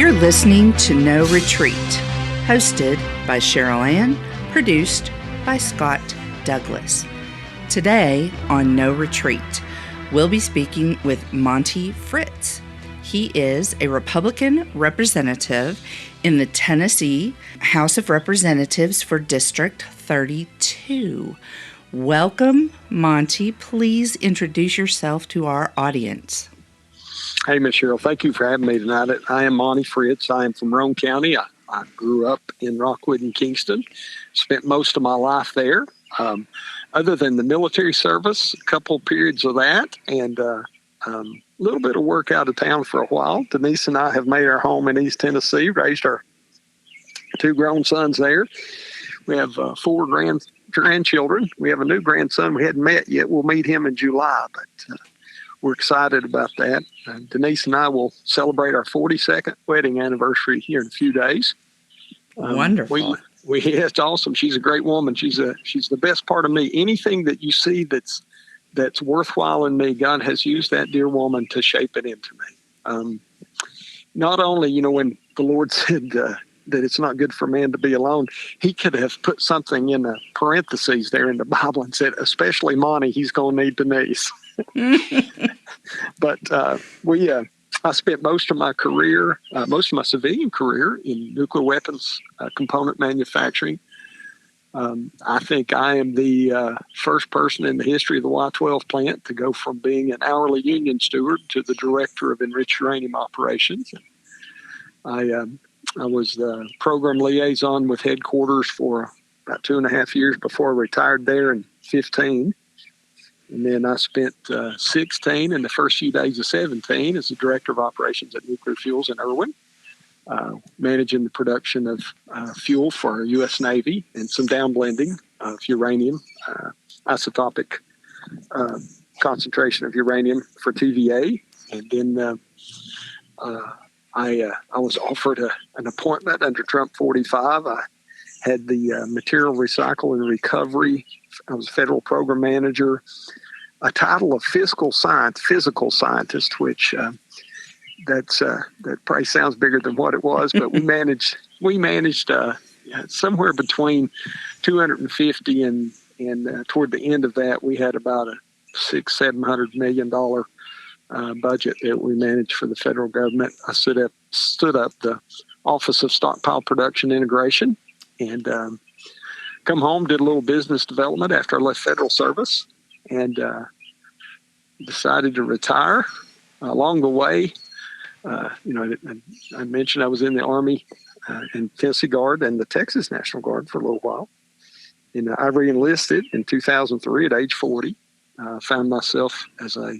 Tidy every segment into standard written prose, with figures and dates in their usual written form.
You're listening to No Retreat, hosted by Cheryl Ann, produced by Scott Douglas. Today on No Retreat, we'll be speaking with Monty Fritts. He is a Republican representative in the Tennessee House of Representatives for District 32. Welcome, Monty. Please introduce yourself to our audience. Hey, Ms. Cheryl. Thank you for having me tonight. I am Monty Fritts. I am from Roane County. I grew up in Rockwood and Kingston. Spent most of my life there. Other than the military service, a couple periods of that, and a little bit of work out of town for a while. Denise and I have made our home in East Tennessee, raised our two grown sons there. We have four grandchildren. We have a new grandson we hadn't met yet. We'll meet him in July, but we're excited about that. Denise and I will celebrate our 42nd wedding anniversary here in a few days. Wonderful. It's awesome. She's a great woman. She's the best part of me. Anything that you see that's worthwhile in me, God has used that dear woman to shape it into me. Not only, when the Lord said that it's not good for man to be alone, he could have put something in the parentheses there in the Bible and said, especially Monty, he's going to need Denise. But I spent most of my career, most of my civilian career in nuclear weapons component manufacturing. I think I am the first person in the history of the Y-12 plant to go from being an hourly union steward to the director of enriched uranium operations. I was the program liaison with headquarters for about 2.5 years before I retired there in 2015. And then I spent 16 and the first few days of 17 as the director of operations at Nuclear Fuels in Irwin, managing the production of fuel for our U.S. Navy and some downblending of uranium, isotopic concentration of uranium for TVA. And then I was offered an appointment under Trump 45. I had the material recycle and recovery. I was a federal program manager, a title of physical scientist, which that probably sounds bigger than what it was, but we managed somewhere between 250 and toward the end of that, we had about a $600-700 million budget that we managed for the federal government. I stood up the Office of Stockpile Production Integration, and come home, did a little business development after I left federal service, and decided to retire. Along the way, I mentioned I was in the Army and Tennessee Guard and the Texas National Guard for a little while. And I re-enlisted in 2003 at age 40. Found myself as a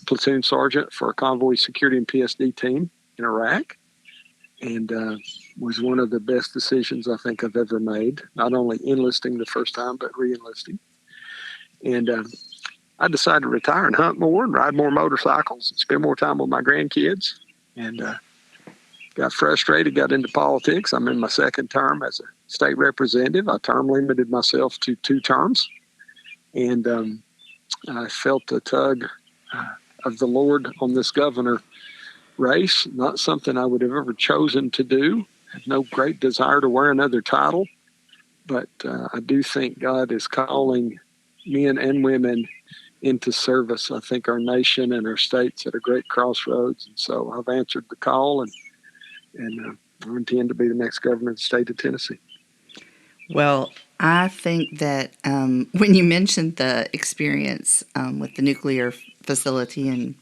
platoon sergeant for a convoy security and PSD team in Iraq, and was one of the best decisions I think I've ever made, not only enlisting the first time, but re-enlisting. And I decided to retire and hunt more and ride more motorcycles and spend more time with my grandkids, and got frustrated, got into politics. I'm in my second term as a state representative. I term limited myself to 2 terms, and I felt the tug of the Lord on this governor race. Not something I would have ever chosen to do. I have no great desire to wear another title, but I do think God is calling men and women into service. I think our nation and our state's at a great crossroads, and so I've answered the call, and I intend to be the next governor of the state of Tennessee. Well, I think that when you mentioned the experience with the nuclear facility, and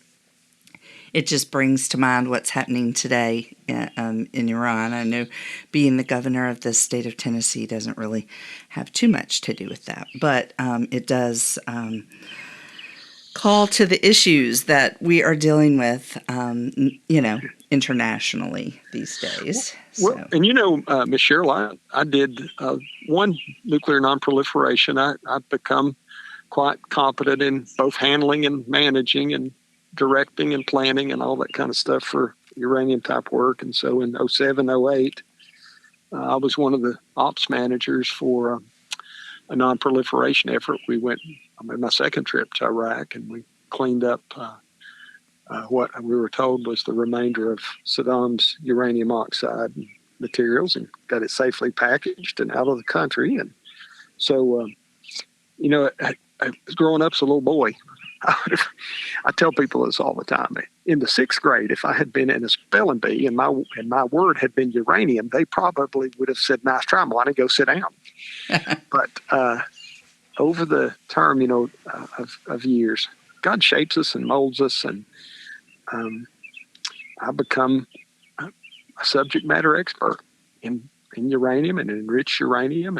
it just brings to mind what's happening today in Iran. I know being the governor of the state of Tennessee doesn't really have too much to do with that, but it does call to the issues that we are dealing with, internationally these days. Well, and Ms. Cheryl, I did one nuclear nonproliferation. I've become quite competent in both handling and managing and directing and planning and all that kind of stuff for uranium type work. And so in 07, 08, I was one of the ops managers for a nonproliferation effort. I made my second trip to Iraq, and we cleaned up what we were told was the remainder of Saddam's uranium oxide materials, and got it safely packaged and out of the country. And so, I was growing up as a little boy. I tell people this all the time. In the sixth grade, if I had been in a spelling bee and my word had been uranium, they probably would have said, "Nice try, Monty, go sit down." But over the term, of years, God shapes us and molds us, and I become a subject matter expert in uranium and enriched uranium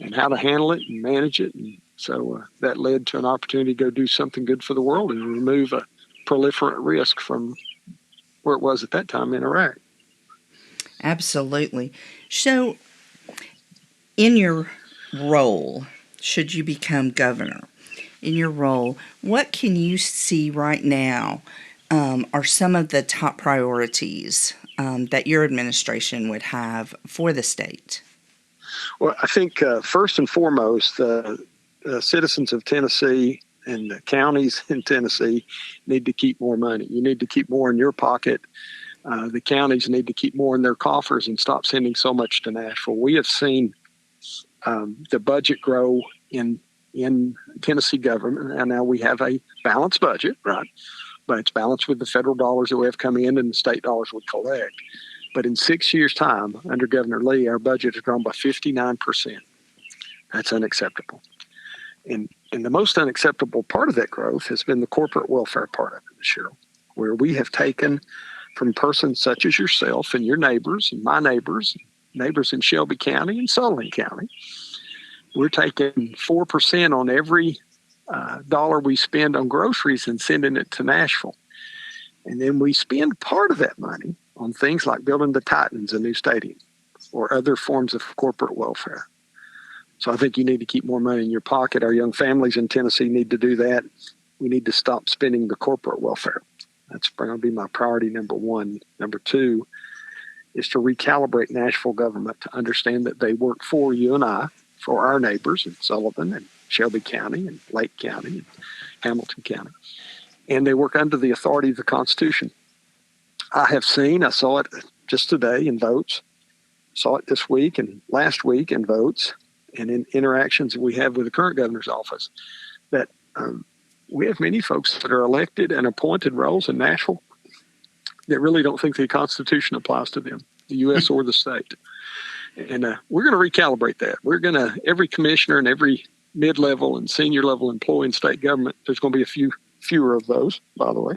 and how to handle it and manage it. And so that led to an opportunity to go do something good for the world and remove a proliferant risk from where it was at that time in Iraq. Absolutely. So, in your role, should you become governor, in your role, what can you see right now are some of the top priorities that your administration would have for the state? Well, I think first and foremost, the citizens of Tennessee and the counties in Tennessee need to keep more money. You need to keep more in your pocket. The counties need to keep more in their coffers and stop sending so much to Nashville. We have seen the budget grow in Tennessee government, and now we have a balanced budget, right? But it's balanced with the federal dollars that we have come in and the state dollars we collect. But in 6 years' time, under Governor Lee, our budget has grown by 59%. That's unacceptable. And the most unacceptable part of that growth has been the corporate welfare part of it, Cheryl, where we have taken from persons such as yourself and your neighbors and my neighbors in Shelby County and Sullivan County. We're taking 4% on every dollar we spend on groceries and sending it to Nashville. And then we spend part of that money on things like building the Titans a new stadium or other forms of corporate welfare. So I think you need to keep more money in your pocket. Our young families in Tennessee need to do that. We need to stop spending the corporate welfare. That's going to be my priority number one. Number two is to recalibrate Nashville government to understand that they work for you and I, for our neighbors in Sullivan and Shelby County and Lake County and Hamilton County. And they work under the authority of the Constitution. I saw it just today in votes, saw it this week and last week in votes and in interactions we have with the current governor's office, that we have many folks that are elected and appointed roles in Nashville that really don't think the Constitution applies to them, the U.S. or the state. And we're going to recalibrate that. Every commissioner and every mid-level and senior level employee in state government, there's going to be a few fewer of those, by the way.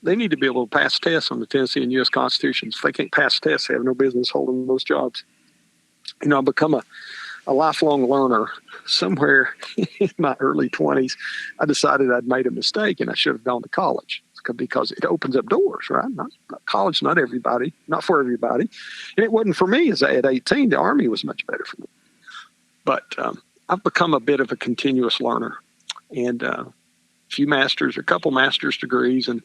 They need to be able to pass tests on the Tennessee and U.S. Constitutions. If they can't pass tests, they have no business holding those jobs. I've become a lifelong learner. Somewhere in my early 20s, I decided I'd made a mistake and I should have gone to college because it opens up doors, right? Not college, not for everybody. And it wasn't for me at 18. The Army was much better for me. But I've become a bit of a continuous learner, and a couple master's degrees, and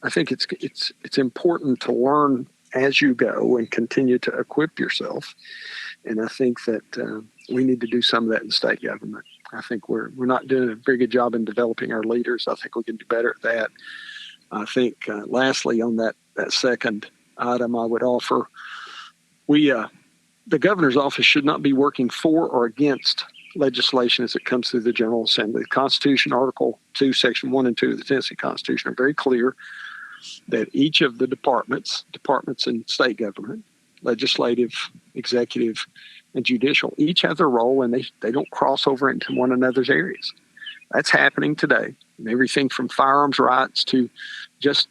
I think it's important to learn as you go and continue to equip yourself. And I think that we need to do some of that in state government. I think we're not doing a very good job in developing our leaders. I think we can do better at that. I think lastly, on that second item, I would offer the governor's office should not be working for or against legislation as it comes through the General Assembly. The Constitution, Article 2, Section 1 and 2 of the Tennessee Constitution are very clear that each of the departments in state government, legislative, executive, and judicial, each have their role, and they don't cross over into one another's areas. That's happening today. And everything from firearms rights to just,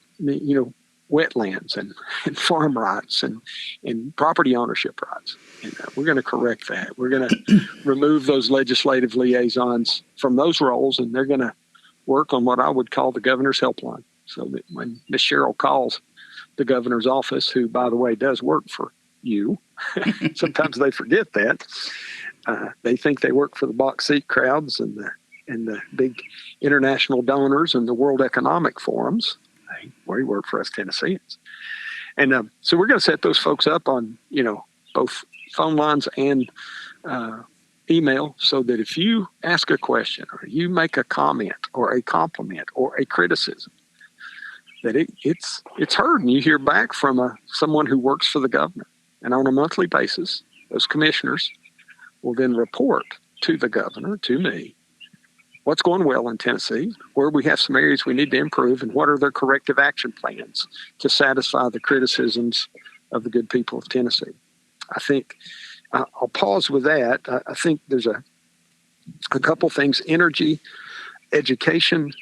wetlands and farm rights and property ownership rights. And we're going to correct that. We're going to remove those legislative liaisons from those roles, and they're going to work on what I would call the governor's helpline. So that when Miss Cheryl calls the governor's office, who, by the way, does work for you, sometimes they forget that. They think they work for the box seat crowds and the big international donors and the World Economic Forums. Where he worked for us Tennesseans. And so we're going to set those folks up on, both phone lines and email so that if you ask a question or you make a comment or a compliment or a criticism, that it's heard and you hear back from someone who works for the government. And on a monthly basis, those commissioners will then report to the governor, to me, what's going well in Tennessee, where we have some areas we need to improve, and what are their corrective action plans to satisfy the criticisms of the good people of Tennessee. I think I'll pause with that. I think there's a couple things: energy, education,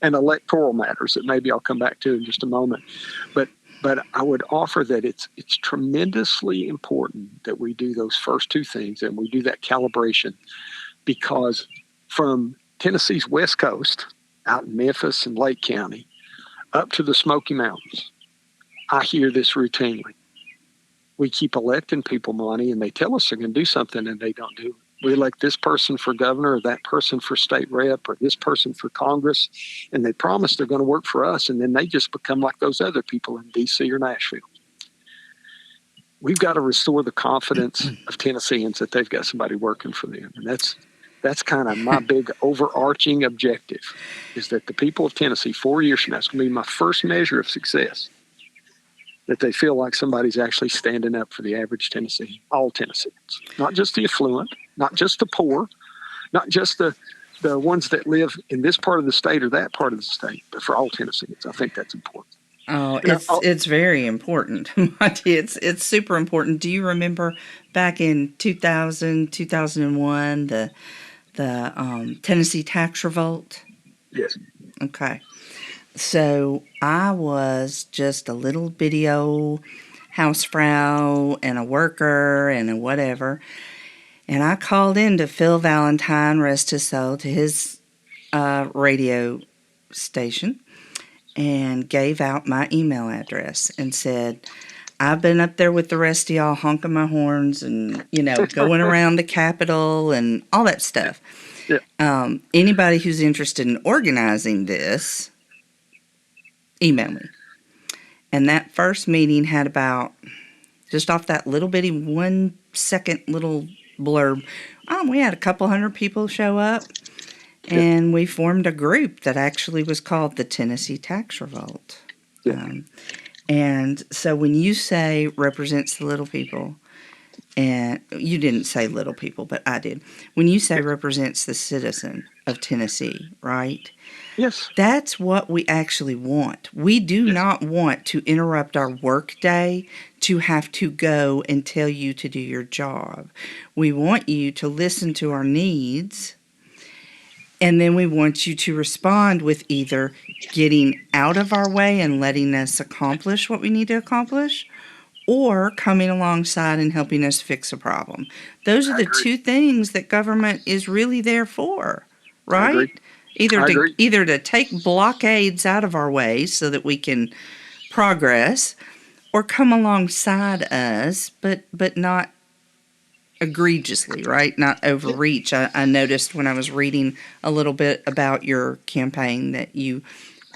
and electoral matters that maybe I'll come back to in just a moment. But I would offer that it's tremendously important that we do those first two things and we do that calibration, because from Tennessee's West Coast, out in Memphis and Lake County, up to the Smoky Mountains, I hear this routinely. We keep electing people money and they tell us they're going to do something and they don't do it. We elect this person for governor or that person for state rep or this person for Congress, and they promise they're going to work for us, and then they just become like those other people in D.C. or Nashville. We've got to restore the confidence of Tennesseans that they've got somebody working for them, and that's kind of my big overarching objective, is that the people of Tennessee 4 years from now, it's going to be my first measure of success, that they feel like somebody's actually standing up for the average Tennessean, all Tennesseans, not just the affluent, not just the poor, not just the ones that live in this part of the state or that part of the state, but for all Tennesseans. I think that's important. Oh, it's very important, Monty. It's super important. Do you remember back in 2000, 2001, the Tennessee tax revolt? Yes. Okay. So I was just a little bitty old housefrau and a worker and a whatever. And I called in to Phil Valentine, rest his soul, to his radio station and gave out my email address and said, I've been up there with the rest of y'all honking my horns and, going around the Capitol and all that stuff. Yeah. Anybody who's interested in organizing this, email me. And that first meeting had about, just off that little bitty 1 second little blurb, we had a couple hundred people show up, and we formed a group that actually was called the Tennessee Tax Revolt. Yeah. And so when you say represents the little people, and you didn't say little people, but I did. When you say represents the citizen of Tennessee, right? Yes. That's what we actually want. We do not want to interrupt our work day to have to go and tell you to do your job. We want you to listen to our needs, and then we want you to respond with either getting out of our way and letting us accomplish what we need to accomplish, or coming alongside and helping us fix a problem. Those are the two things that government is really there for, right? Either to take blockades out of our way so that we can progress, or come alongside us, but not egregiously, right? Not overreach. I noticed when I was reading a little bit about your campaign that you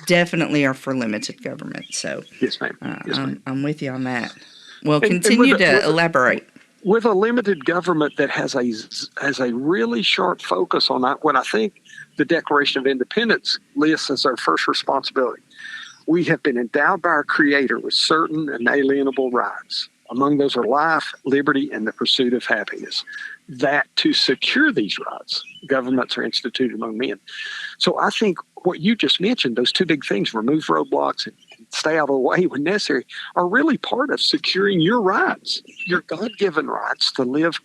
definitely are for limited government. So yes, ma'am. I'm with you on that. Well, continue to elaborate. With a limited government that has a really sharp focus on what I think the Declaration of Independence lists as our first responsibility. We have been endowed by our Creator with certain inalienable rights. Among those are life, liberty, and the pursuit of happiness. That to secure these rights, governments are instituted among men. So I think what you just mentioned, those two big things, remove roadblocks and stay out of the way when necessary, are really part of securing your rights, your God-given rights to live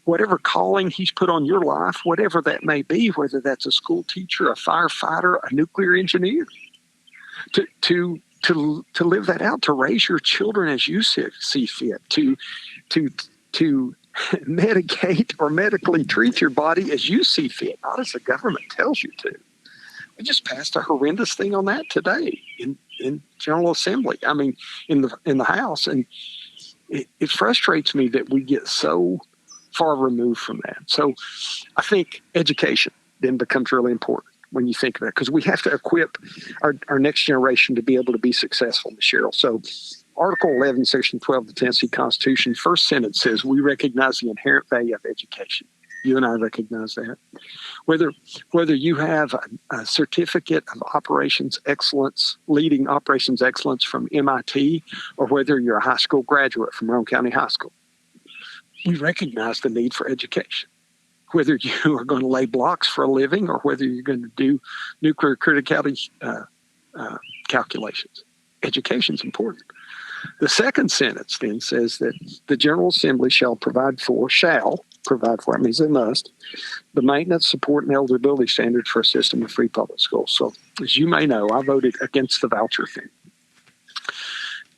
whatever calling He's put on your life, whatever that may be, whether that's a school teacher, a firefighter, a nuclear engineer, to live that out, to raise your children as you see fit, to medicate or medically treat your body as you see fit, not as the government tells you to. We just passed a horrendous thing on that today in General Assembly. I mean, in the House, and it frustrates me that we get so far removed from that. So I think education then becomes really important when you think of that, because we have to equip our next generation to be able to be successful, Cheryl. So Article 11, Section 12 of the Tennessee Constitution, first sentence says, we recognize the inherent value of education. You and I recognize that. Whether you have a certificate of operations excellence, leading operations excellence from MIT, or whether you're a high school graduate from Roane County High School, we recognize the need for education. Whether you are going to lay blocks for a living or whether you're going to do nuclear criticality calculations, education is important. The second sentence then says that the General Assembly shall provide for, that means they must, the maintenance, support, and eligibility standards for a system of free public schools. So, as you may know, I voted against the voucher thing.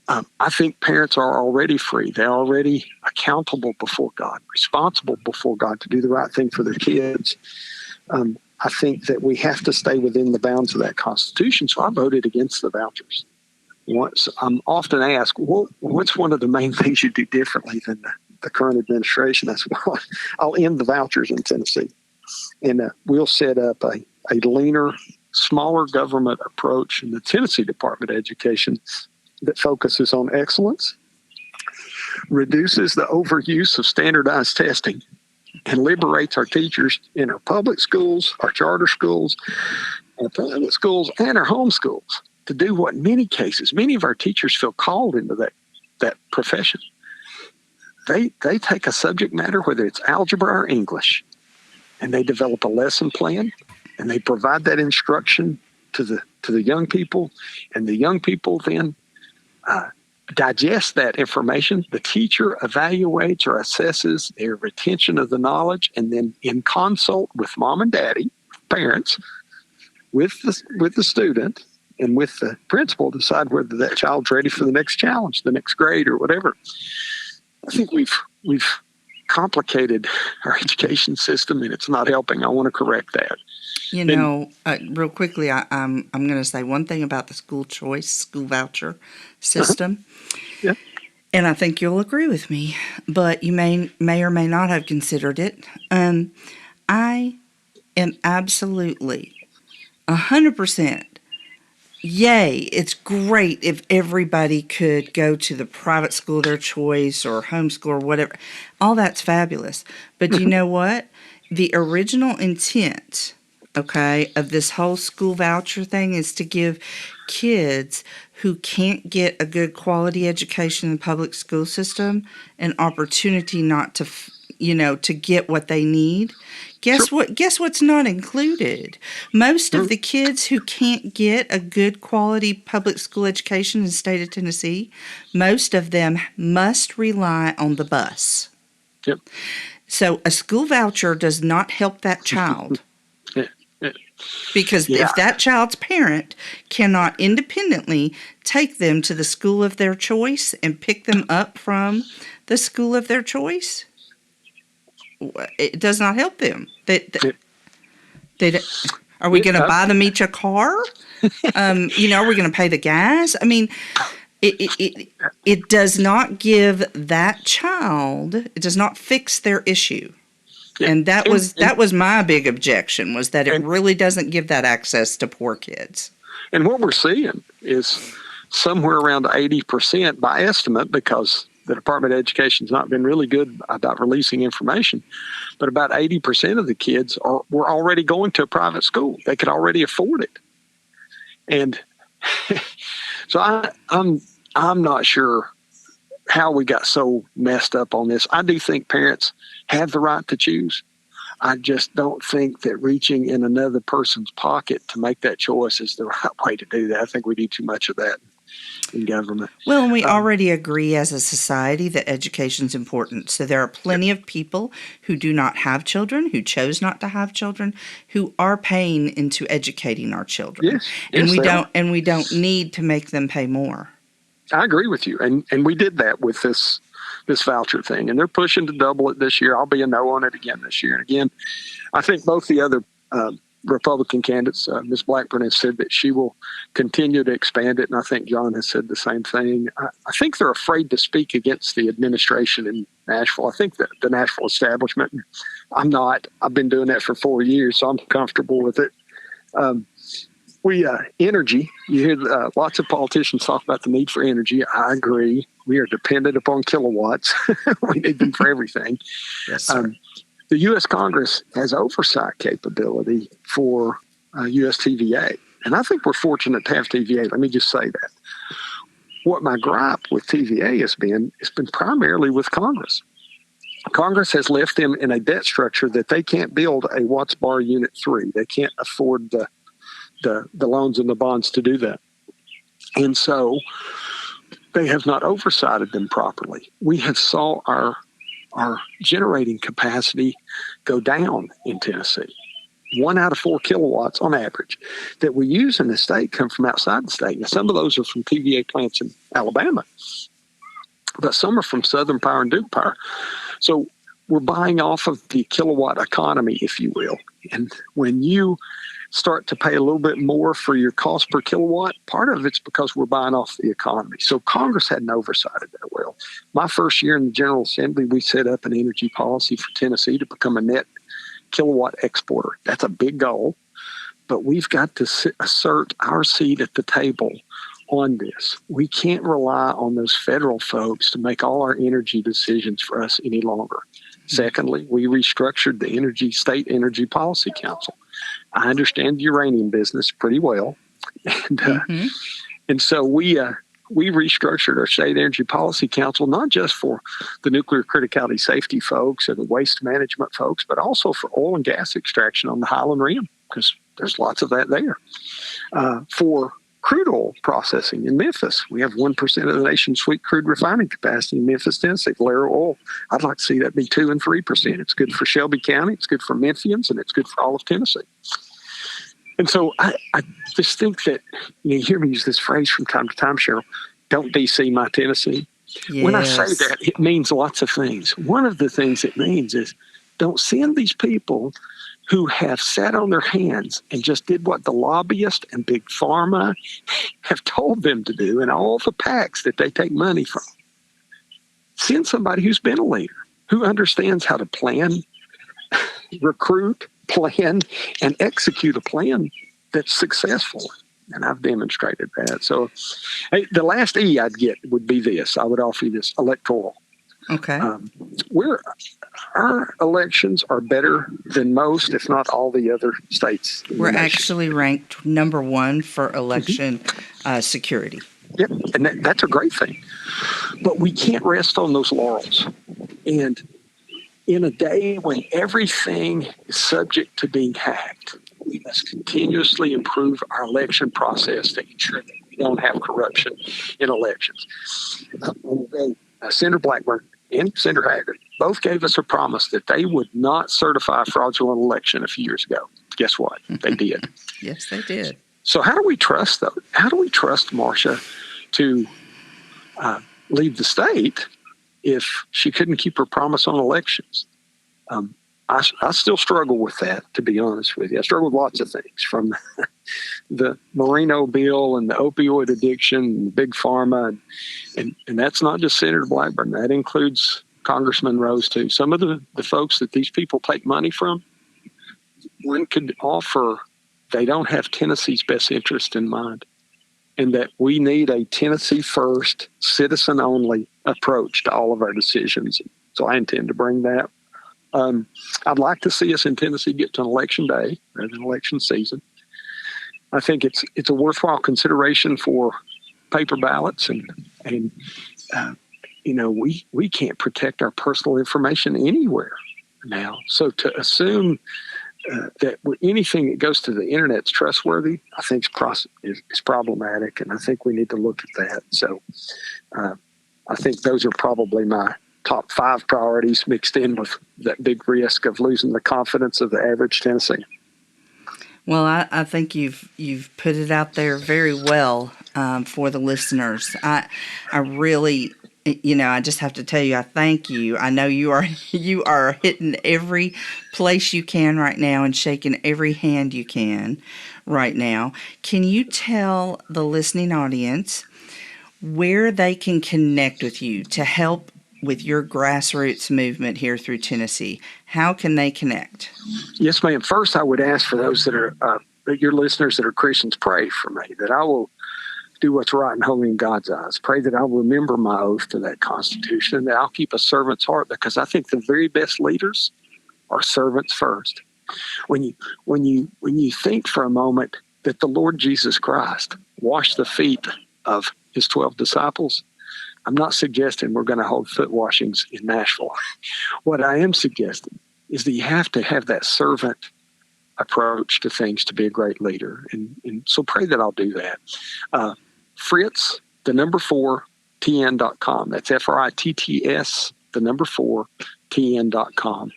I think parents are already free. They're already accountable before God, responsible before God to do the right thing for their kids. I think that we have to stay within the bounds of that Constitution, so I voted against the vouchers. Once I'm often asked, well, what's one of the main things you do differently than the current administration? I said, well, I'll end the vouchers in Tennessee. And we'll set up a leaner, smaller government approach in the Tennessee Department of Education that focuses on excellence, reduces the overuse of standardized testing, and liberates our teachers in our public schools, our charter schools, our private schools, and our home schools to do what in many cases, many of our teachers feel called into that profession. They take a subject matter, whether it's algebra or English, and they develop a lesson plan, and they provide that instruction to the young people, and the young people then digest that information. The teacher evaluates or assesses their retention of the knowledge, and then in consult with mom and daddy, parents, with the student, and with the principal, decide whether that child's ready for the next challenge, the next grade, or whatever. I think we've complicated our education system, and it's not helping. I want to correct that. Real quickly, I'm going to say one thing about the school voucher system. Yeah. And I think you'll agree with me, but you may or may not have considered it. I am absolutely 100%. Yay, it's great if everybody could go to the private school of their choice or homeschool or whatever. All that's fabulous. But you know what? The original intent, of this whole school voucher thing is to give kids who can't get a good quality education in the public school system an opportunity not to, to get what they need. Guess what's not included? Most of the kids who can't get a good quality public school education in the state of Tennessee, most of them must rely on the bus. Yep. So a school voucher does not help that child. Because if that child's parent cannot independently take them to the school of their choice and pick them up from the school of their choice, it does not help them. Are we going to buy them each a car? Are we going to pay the gas? I mean, it does not give that child. It does not fix their issue. Yeah. And that was my big objection, was that it really doesn't give that access to poor kids. And what we're seeing is somewhere around 80% by estimate, because the Department of Education has not been really good about releasing information, but about 80% of the kids were already going to a private school. They could already afford it. And so I'm not sure how we got so messed up on this. I do think parents have the right to choose. I just don't think that reaching in another person's pocket to make that choice is the right way to do that. I think we do too much of that in government. Well, and we already agree as a society that education is important. So there are plenty of people who do not have children, who chose not to have children, who are paying into educating our children. Yes, and we don't need to make them pay more. I agree with you. And we did that with this voucher thing. And they're pushing to double it this year. I'll be a no on it again this year. And again, I think both the other Republican candidates, Ms. Blackburn has said that she will continue to expand it. And I think John has said the same thing. I think they're afraid to speak against the administration in Nashville. I think that the Nashville establishment, I'm not. I've been doing that for 4 years, so I'm comfortable with it. Energy. You hear lots of politicians talk about the need for energy. I agree. We are dependent upon kilowatts. We need them for everything. Yes, sir. The U.S. Congress has oversight capability for U.S. TVA. And I think we're fortunate to have TVA. Let me just say that. What my gripe with TVA has been primarily with Congress. Congress has left them in a debt structure that they can't build a Watts Bar Unit 3. They can't afford the loans and the bonds to do that. And so they have not oversighted them properly. We have saw our generating capacity go down in Tennessee. 1 out of 4 kilowatts on average that we use in the state come from outside the state. Now, some of those are from TVA plants in Alabama, but some are from Southern Power and Duke Power. So we're buying off of the kilowatt economy, if you will. And when you start to pay a little bit more for your cost per kilowatt, part of it's because we're buying off the economy. So Congress hadn't oversighted that well. My first year in the General Assembly, we set up an energy policy for Tennessee to become a net kilowatt exporter. That's a big goal, but we've got to assert our seat at the table on this. We can't rely on those federal folks to make all our energy decisions for us any longer. Secondly, we restructured the State Energy Policy Council. I understand the uranium business pretty well, and so we restructured our State Energy Policy Council, not just for the nuclear criticality safety folks and the waste management folks, but also for oil and gas extraction on the Highland Rim, because there's lots of that there. For crude oil processing in Memphis, we have 1% of the nation's sweet crude refining capacity in Memphis, Tennessee. Valero oil, I'd like to see that be 2 and 3%. It's good for Shelby County, it's good for Memphians, and it's good for all of Tennessee. And so I just think that, you hear me use this phrase from time to time, Cheryl, don't DC my Tennessee. Yes. When I say that, it means lots of things. One of the things it means is don't send these people who have sat on their hands and just did what the lobbyists and big pharma have told them to do and all the PACs that they take money from. Send somebody who's been a leader, who understands how to plan, recruit, plan, and execute a plan that's successful. And I've demonstrated that. So the last E I'd get would be this. I would offer you this: electoral. Okay. Our elections are better than most, if not all, the other states. We're actually ranked number 1 for election security. Yep, and that's a great thing. But we can't rest on those laurels. And in a day when everything is subject to being hacked, we must continuously improve our election process to ensure that we don't have corruption in elections. Senator Blackburn and Senator Haggard both gave us a promise that they would not certify a fraudulent election a few years ago. Guess what? They did. Yes, they did. So how do we trust them? How do we trust Marcia to leave the state if she couldn't keep her promise on elections? I still struggle with that, to be honest with you. I struggle with lots of things, from the Marino bill and the opioid addiction and big pharma. And that's not just Senator Blackburn. That includes Congressman Rose, too. Some of the folks that these people take money from, one could offer they don't have Tennessee's best interest in mind, and that we need a Tennessee first, citizen only approach to all of our decisions. So I intend to bring that. I'd like to see us in Tennessee get to an election day rather than election season. I think it's a worthwhile consideration for paper ballots, and we can't protect our personal information anywhere now. So to assume that anything that goes to the internet is trustworthy, I think is problematic, and I think we need to look at that. So I think those are probably my top 5 priorities, mixed in with that big risk of losing the confidence of the average Tennessean. Well, I think you've put it out there very well for the listeners. I really, I just have to tell you, I thank you. I know you are hitting every place you can right now and shaking every hand you can right now. Can you tell the listening audience where they can connect with you to help with your grassroots movement here through Tennessee? How can they connect? Yes, ma'am. First, I would ask for those that are your listeners that are Christians pray for me, that I will do what's right and holy in God's eyes. Pray that I'll remember my oath to that Constitution, and that I'll keep a servant's heart, because I think the very best leaders are servants first. When you think for a moment that the Lord Jesus Christ washed the feet of his 12 disciples, I'm not suggesting we're going to hold foot washings in Nashville. What I am suggesting is that you have to have that servant approach to things to be a great leader. And so pray that I'll do that. Fritts, the number 4, TN.com. That's FRITTS, the number 4, TN.com.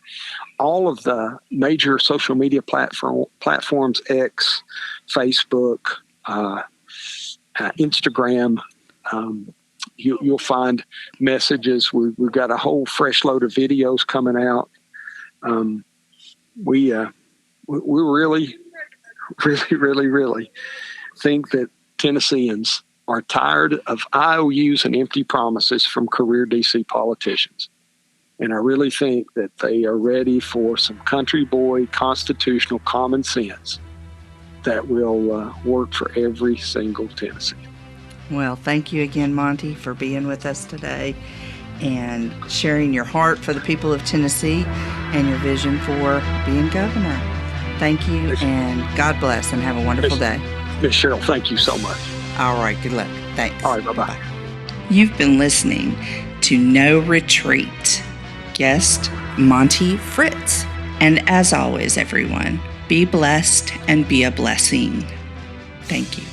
All of the major social media platforms, X, Facebook, Instagram, you'll find messages. We've got a whole fresh load of videos coming out. We really think that Tennesseans are tired of IOUs and empty promises from career DC politicians. And I really think that they are ready for some country boy constitutional common sense that will work for every single Tennessean. Well, thank you again, Monty, for being with us today and sharing your heart for the people of Tennessee and your vision for being governor. Thank you, and God bless, and have a wonderful day. Miss Cheryl, thank you so much. All right, good luck. Thanks. All right, bye-bye. You've been listening to No Retreat. Guest, Monty Fritts. And as always, everyone, be blessed and be a blessing. Thank you.